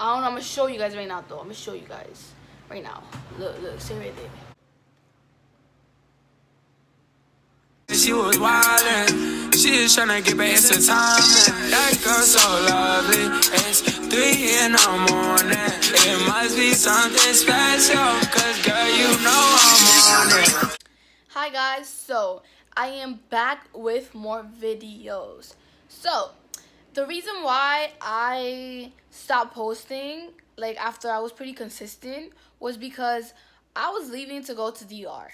I don't know. I'm gonna show you guys right now, though. I'm gonna show you guys right now. Look, see right there. She was wildin', she was tryna get back to time. That girl so lovely, it's 3 in the morning. It must be something special, cause girl, you know I'm on it. Hi guys, so I am back with more videos. So the reason why I stopped posting, like after I was pretty consistent, was because I was leaving to go to DR.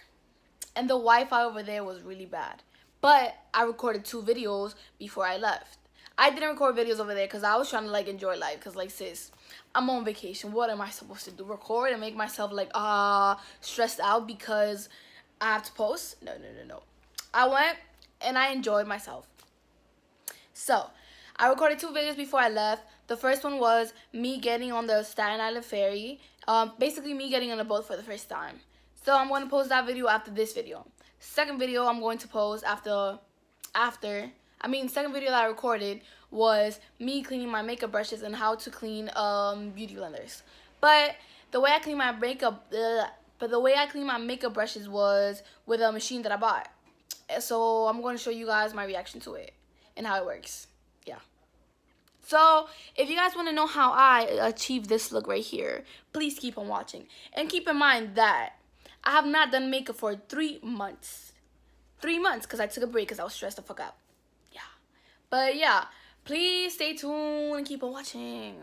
And the Wi-Fi over there was really bad. But I recorded 2 videos before I left. I didn't record videos over there because I was trying to like enjoy life. Because like sis, I'm on vacation. What am I supposed to do? Record and make myself like stressed out because I have to post? No. I went and I enjoyed myself. So I recorded 2 videos before I left. The first one was me getting on the Staten Island ferry. Basically me getting on a boat for the first time. So I'm going to post that video after this video. Second video I'm going to post second video that I recorded was me cleaning my makeup brushes and how to clean beauty blenders. But the way I clean my makeup brushes was with a machine that I bought. So I'm going to show you guys my reaction to it and how it works. Yeah. So if you guys want to know how I achieve this look right here, please keep on watching. And keep in mind that I have not done makeup for 3 months. 3 months because I took a break because I was stressed the fuck out. Yeah. But yeah, please stay tuned and keep on watching.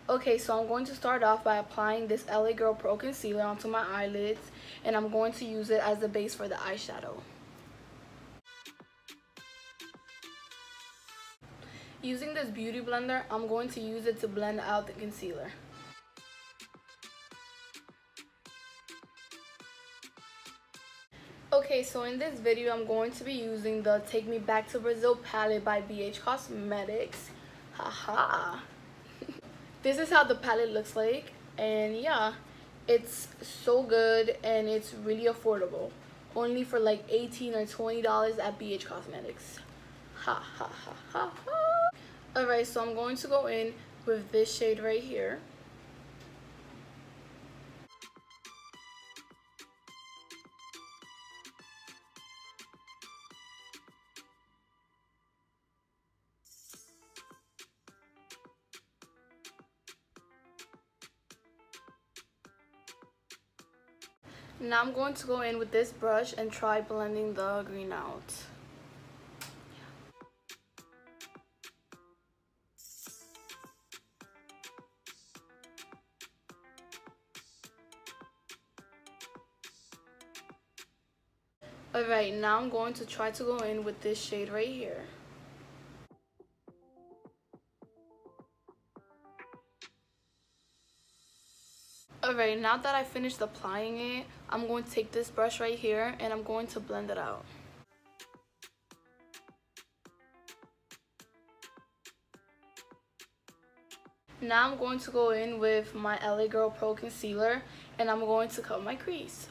Okay, so I'm going to start off by applying this LA Girl Pro Concealer onto my eyelids. And I'm going to use it as the base for the eyeshadow. Using this beauty blender, I'm going to use it to blend out the concealer. Okay, so in this video, I'm going to be using the Take Me Back to Brazil palette by BH Cosmetics. Haha. This is how the palette looks like. And yeah, it's so good and it's really affordable. Only for like $18 or $20 at BH Cosmetics. Ha ha ha ha ha. Alright, so I'm going to go in with this shade right here. Now I'm going to go in with this brush and try blending the green out. Alright, now I'm going to try to go in with this shade right here. Alright, now that I finished applying it, I'm going to take this brush right here and I'm going to blend it out. Now I'm going to go in with my LA Girl Pro Concealer and I'm going to cut my crease.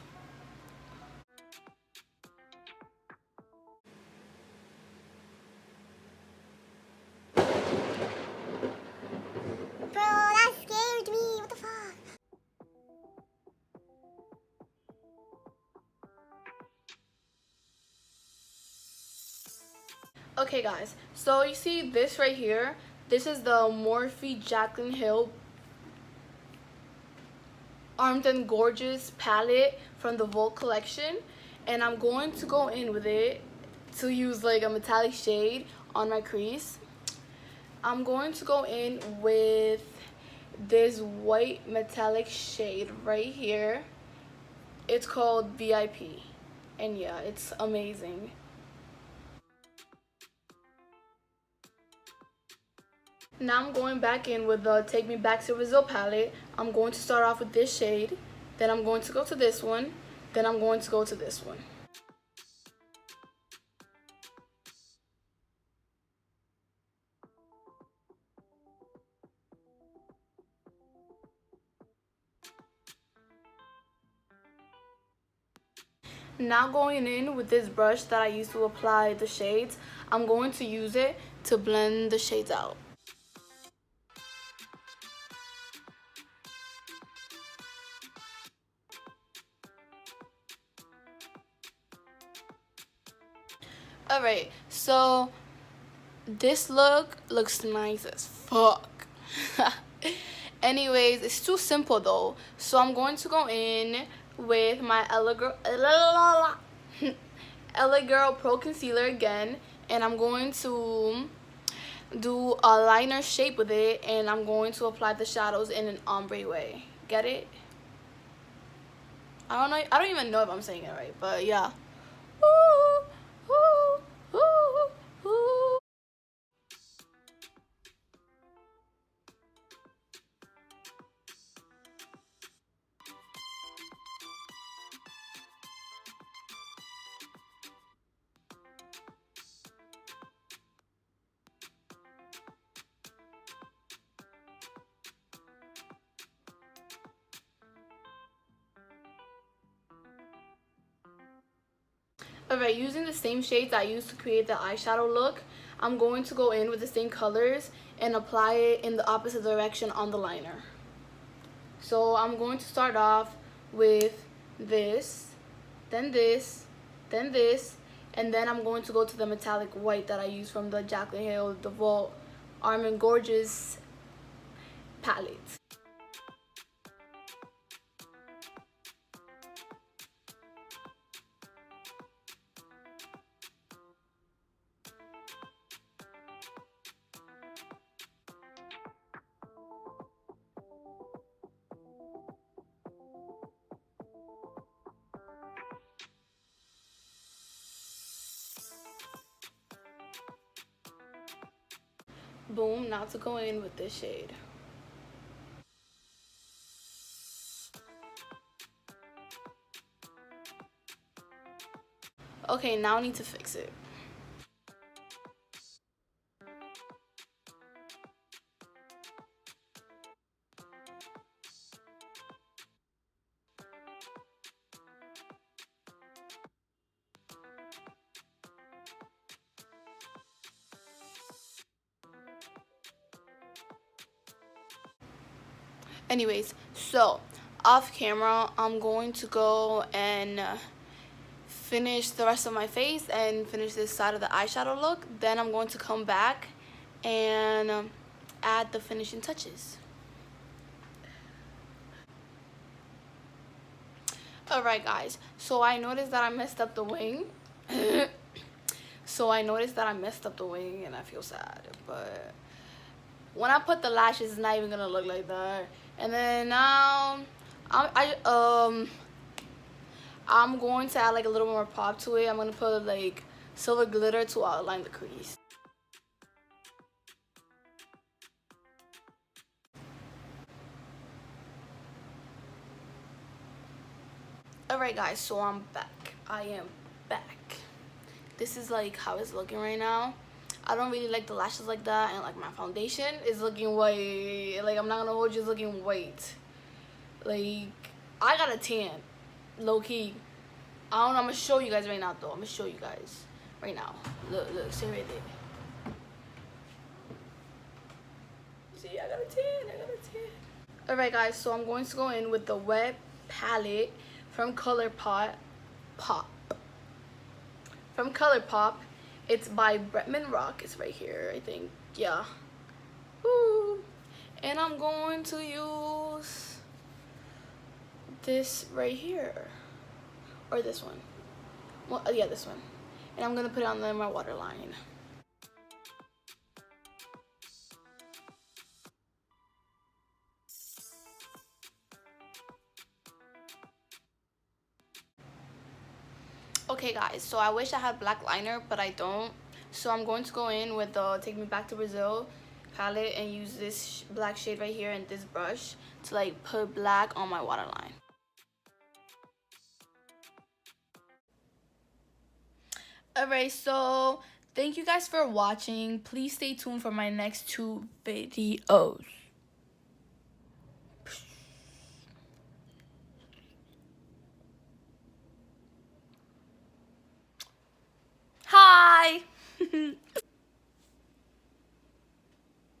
Okay guys, so you see this right here, this is the Morphe Jaclyn Hill Armed and Gorgeous palette from the Vogue collection, and I'm going to go in with it to use like a metallic shade on my crease. I'm going to go in with this white metallic shade right here. It's called VIP, and yeah, it's amazing. Now I'm going back in with the Take Me Back to Brazil palette. I'm going to start off with this shade, then I'm going to go to this one, then I'm going to go to this one. Now going in with this brush that I used to apply the shades, I'm going to use it to blend the shades out. Alright, so this look looks nice as fuck. Anyways, it's too simple though. So I'm going to go in with my LA Girl Pro Concealer again. And I'm going to do a liner shape with it. And I'm going to apply the shadows in an ombre way. Get it? I don't even know if I'm saying it right. But yeah. Ooh, ooh, ooh, ooh. Alright, using the same shades I used to create the eyeshadow look, I'm going to go in with the same colors and apply it in the opposite direction on the liner. So I'm going to start off with this, then this, then this, and then I'm going to go to the metallic white that I used from the Jaclyn Hill DeVault Armand Gorgeous palette. Boom, now to go in with this shade. Okay, now I need to fix it. Anyways, so off camera, I'm going to go and finish the rest of my face and finish this side of the eyeshadow look. Then I'm going to come back and add the finishing touches. Alright guys, so I noticed that I messed up the wing. And I feel sad, but when I put the lashes, it's not even gonna look like that. And then now I'm going to add like a little more pop to it. I'm gonna put like silver glitter to outline the crease. Alright guys, so I'm back. I am back. This is like how it's looking right now. I don't really like the lashes like that, and like my foundation is looking white. Like, I'm not gonna hold you, it's looking white. Like, I got a tan, low key. I don't know, I'm gonna show you guys right now though. I'm gonna show you guys right now. Look, see right there. See, I got a tan. Alright guys, so I'm going to go in with the wet palette from ColourPop. From ColourPop. It's by Bretman Rock. It's right here, I think. Yeah. Ooh. And I'm going to use this right here. Or this one. Well, yeah, this one. And I'm going to put it on my waterline. Okay guys, so I wish I had black liner, but I don't. So I'm going to go in with the Take Me Back to Brazil palette and use this black shade right here and this brush to like put black on my waterline. Alright, so thank you guys for watching. Please stay tuned for my next 2 videos. Bye.